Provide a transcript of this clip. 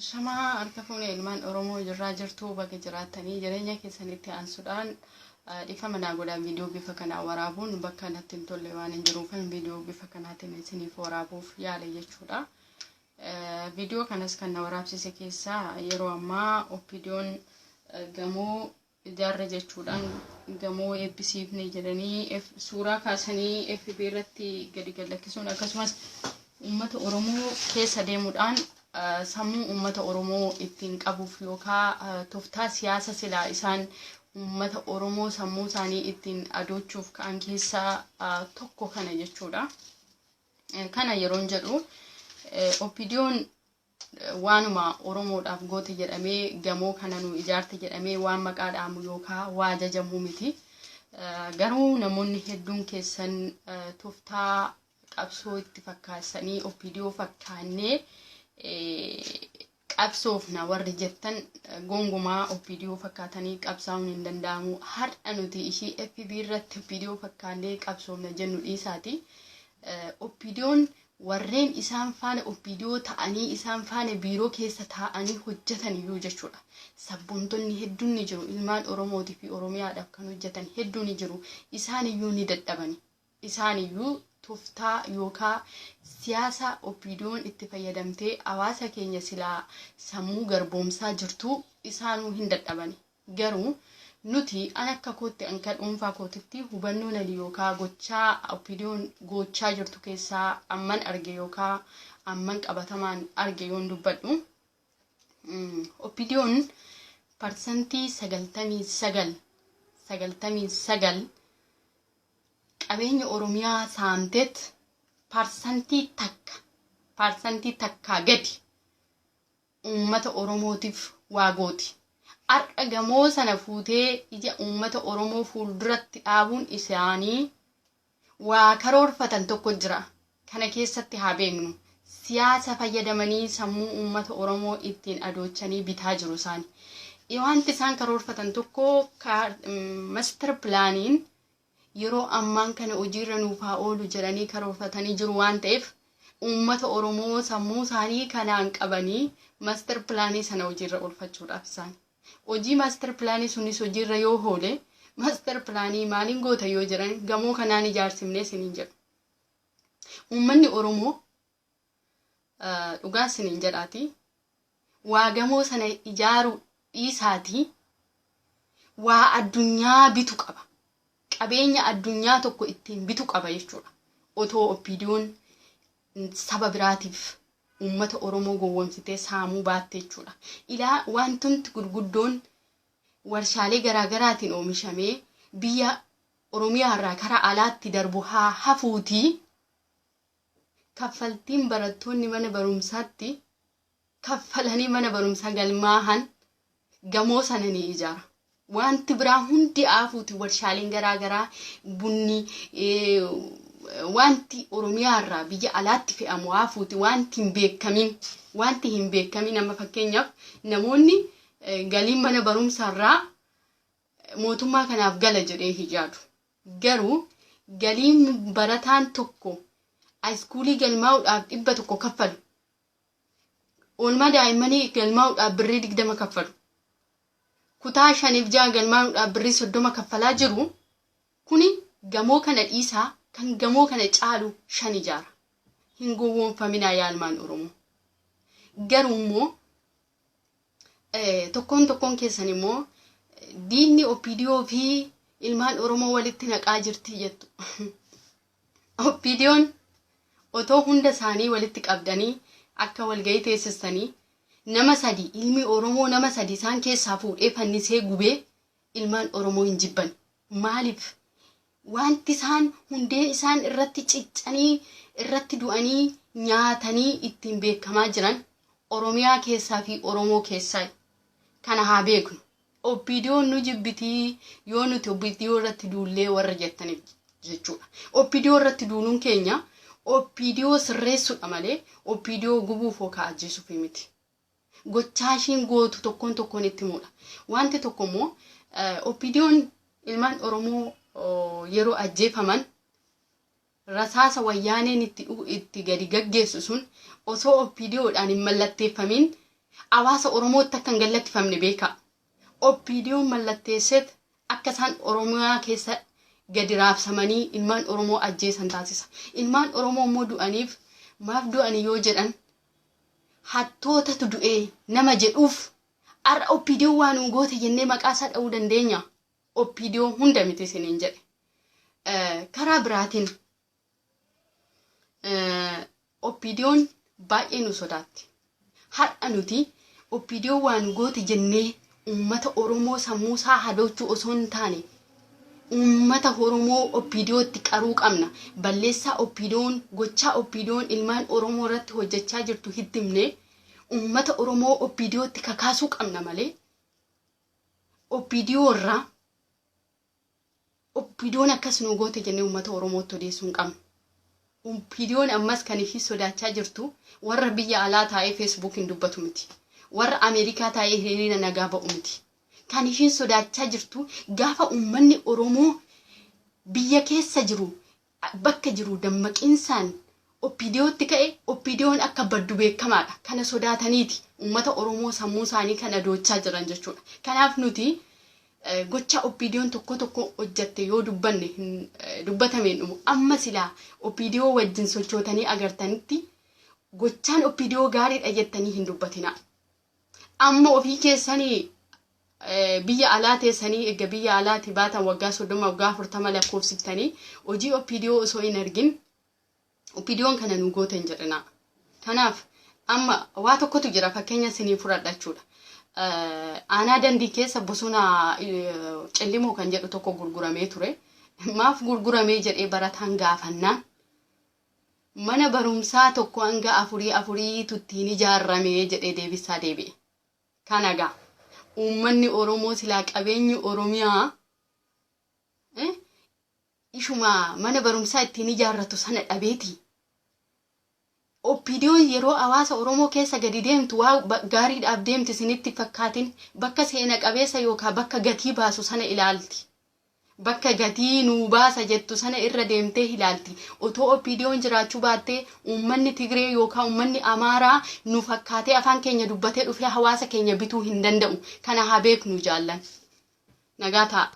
Shamaa harka fuunee ilmaan Oromoo jirraa jirtuu bakka jiraatanii jireenya keessanitti aansuudhaan dhiifama naa godhaa viidiyoo bifa kanaa waraabuun bakka natti hin tolle waan hin jiruuf viidiyoo bifa kanaatiin isiniif waraabuuf yaale jechuudha. Viidiyoo kanas kan na waraabsise keessaa yeroo ammaa oppiidiyoon gamoo ijaarra jechuudhaan gamoo eebbisiifne jedhanii suuraa kaasanii FB irratti gadi gallakkisuun akkasumas uummata Oromoo keessa deemuudhaan sammuu uummata Oromoo ittiin qabuuf yookaan tooftaa siyaasa silaa isaan uummata Oromoo sammuu isaanii ittiin adoochuuf ka'an keessaa tokko kana jechuudha. Kana yeroon jedhu oppiidiyoon waanuma Oromoodhaaf goote jedhamee gamoo kana nu ijaarte jedhamee waan maqaa dhaamu yookaan waa jajamuu miti. Garuu namoonni hedduun keessan tooftaa qabsoo itti fakkaasanii oppiidiyoo fakkaannee qabsoofna warri jettan gongumaa oppiidiyoo fakkaatanii qabsaa'uun hin danda'amu. Har'a nuti ishii FB irratti oppiidiyoo fakkaannee qabsoofna jennu dhiisaati. Oppiidiyoon warreen isaan faana oppiidiyoo ta'anii isaan faana biiroo keessa taa'anii hojjetan iyyuu jechuudha. Sabboontonni hedduun ni jiru. Ilmaan Oromootii fi Oromiyaadhaaf kan hojjetan hedduun ni jiru. Isaan iyyuu ni dadhabani. Isaan iyyuu tooftaa yookaan siyaasa oppiidiyoon itti fayyadamtee hawaasa keenya silaa sammuu garboomsaa jirtu isaanuu hin dadhabani. Garuu nuti an akka kootti an kan dhuunfaa kootitti hubannoo nali yookaan gochaa oppiidiyoon gochaa jirtu keessaa amman arge yookaan amman qabatamaan arge yoon dubbadhu. Oppiidiyoon parsantii 99 qabeenya Oromiyaa saamteet parsantii takka gadi uummata Oromootiif waa gooti. Har'a gamoo sana fuutee ija uummata Oromoo fuulduratti dhaabuun isaanii waa karoorfatan tokko jira. Kana keessatti haa beeknu. Siyaasa fayyadamanii sammuu uummata Oromoo ittiin adoochanii bitaa jiru isaanii. Wanti isaan karoorfatan tokko master pilaaniin yeroo ammaan kana hojiirra nuuf haa oolu jedhanii karoorfatanii jiru waan ta'eef uummata Oromoo sammuu isaanii kanaan qabanii master pilaanii sana hojiirra oolfachuudhaaf isaan. Hojii master pilaanii sunis hojiirra yoo oole master pilaanii maaliin goota yoo jedhan gamoo kanaan ijaarsifnee isiniin jedhu. Uummanni Oromoo dhugaa isiniin jedhaati. Waa gamoo sana ijaaruu dhiisaatii waa addunyaa bitu qaba. Qabeenya addunyaa tokko ittiin bitu qaba jechuudha. Otoo oppiidiyoon saba biraatiif uummata Oromoo gowwoomsitee saamuu baatte jechuudha. Ilaa wantoonni gurguddoon warshaalee garaagaraatiin oomishamee biyya Oromiyaa irraa karaa alaatti darbu haa hafuutii kaffaltiin barattoonni mana barumsaatti kaffalanii mana barumsaa galmaahan gamoo sana ni ijaara. Wanti biraa hundi hafuuti warshaaleen garaagaraa bunni wanti Oromiyaa irraa biyya alaatti fe'amu hafuuti wanti hin beekamin amma fakkeenyaaf namoonni galiin mana barumsaa irraa mootummaa kanaaf gala jedhee hijaadu. Garuu galiin barataan tokko haayiskuulii galmaa'uudhaaf 100 kaffalu. Oolmaa daa'immanii galmaa'uudhaaf birrii 20 kaffalu. Kutaa 5 galmaa'uudhaaf birrii 30 kaffalaa jiru kuni gamoo kana dhiisaa kan gamoo kana caalu 5 ijaara. Hin gowwoomfaminaa yaa ilmaan Oromoo. Garuu immoo tokkoon keessan immoo diinni oppiidiyoo fi ilmaan Oromoo walitti naqaa jirti jettu. Oppiidiyoon otoo hunda isaanii walitti qabdanii akka walgahii teessistanii nama 3 ilmi Oromoo nama 3 isaan keessaa fuudhee fannisee gubee ilmaan Oromoo hin jibban. Maaliif? Wanti isaan hundee isaan irratti ciccanii irratti du'anii nyaatanii ittiin beekamaa jiran Oromiyaa keessaa fi Oromoo keessaa. Kana haa beeknu. Oppiidiyoon nu jibbitii yoo nuti oppiidiyoo irratti duullee warra jettaniif jechuudha. Oppiidiyoo irratti duuluun keenya oppiidiyoo sirreessuudha malee oppiidiyoo gubuuf yookaan ajjeesuuf miti. Gochaashiin gootu tokkoon itti muudha. Wanti tokko immoo oppiidiyoon ilmaan Oromoo yeroo ajjeefaman rasaasa wayyaaneen itti gadi gaggeessu sun osoo oppiidiyoodhaan hin mallatteeffamin Hawaasa Oromoo takkan gallattifamne beeka. Oppiidiyoon mallatteesseet akka isaan Oromiyaa keessa gadi raabsamanii ilmaan Oromoo ajjeesan taasisa. Ilmaan Oromoo immoo du'aniif maaf du'anii yoo jedhan hattootatu du'ee nama jedhuuf har'a oppiidiyoo waan goote jennee maqaa isaa dha'uu dandeenya. Oppiidiyoo hunda miti isiniin jedhe. Karaa biraatiin oppiidiyoon baay'ee nu sodaatti. Har'a nuti oppiidiyoo waan goote jennee ummata Oromoo sammuu isaa hadochuu osoo hin taane ummata Oromoo oppiidiyootti qaruu qabna. Balleessaa oppiidiyoon gochaa oppiidiyoon ilmaan Oromoo irratti hojjechaa jirtu hittimne ummata Oromoo oppiidiyootti kakaasuu qabna malee oppiidiyoo irraa oppiidiyoon akkas nu goote jennee ummata Oromootti odeessuu hin qabnu. Oppiidiyoon ammas kan ishii sodaachaa jirtu warra biyya alaa taa'ee feesbuukiin dubbatu miti. Warra Ameerikaa taa'ee hiriira nagaa ba'u miti. Kan ishiin sodaachaa jirtu gaafa uummanni Oromoo biyya keessa jiru bakka jiru dammaqiinsaan oppiidiyootti ka'e oppiidiyoon akka baddu beekamaadha. Kana sodaataniiti uummata Oromoo sammuu isaanii kan adoochaa jiran jechuudha. Kanaaf nuti gocha oppiidiyoon tokko hojjatte yoo dubbatameen dhumu amma silaa oppiidiyoo wajjin sochootanii agartanitti gochaan oppiidiyoo gaariidha jettanii hin dubbatina. Amma ofii keessanii biyya alaa teessanii egaa biyya alaati baatan waggaa 30 waggaa 40 lakkoofsiftanii hojii oppiidiyoo osoo hin argin oppiidiyoon kana nu gootan jedhina. Kanaaf amma waa tokkotu jira fakkeenya isinii fudhadhachuudha. Aanaa Dandii keessa bosona Cellimoo kan jedhu tokko gurguramee ture. Maaf gurguramee jedhee barataan gaafannaan mana barumsaa tokko hanga afurii tuttiin ijaarramee jedhee deebisaa deebi'e. Kanagaa uummanni Oromoo silaa qabeenyi Oromiyaa ishuma mana barumsaa ittiin ijaarratu sana dhabeeti. Oppiidiyoon yeroo hawaasa Oromoo keessa gadi deemtu waa gaariidhaaf deemti isinitti fakkaatin bakka seena qabeessa yookaan bakka gatii baasu sana ilaalti. Bakka gatii nuu baasa jettu sana irra deemtee ilaalti. Otoo oppiidiyoon jiraachuu baattee uummanni Tigree yookaan uummanni Amaaraa nu fakkaatee afaan keenya dubbatee dhufee hawaasa keenya bituu hin danda'u. Kana haa beeknu jaallan. Nagaa ta'a.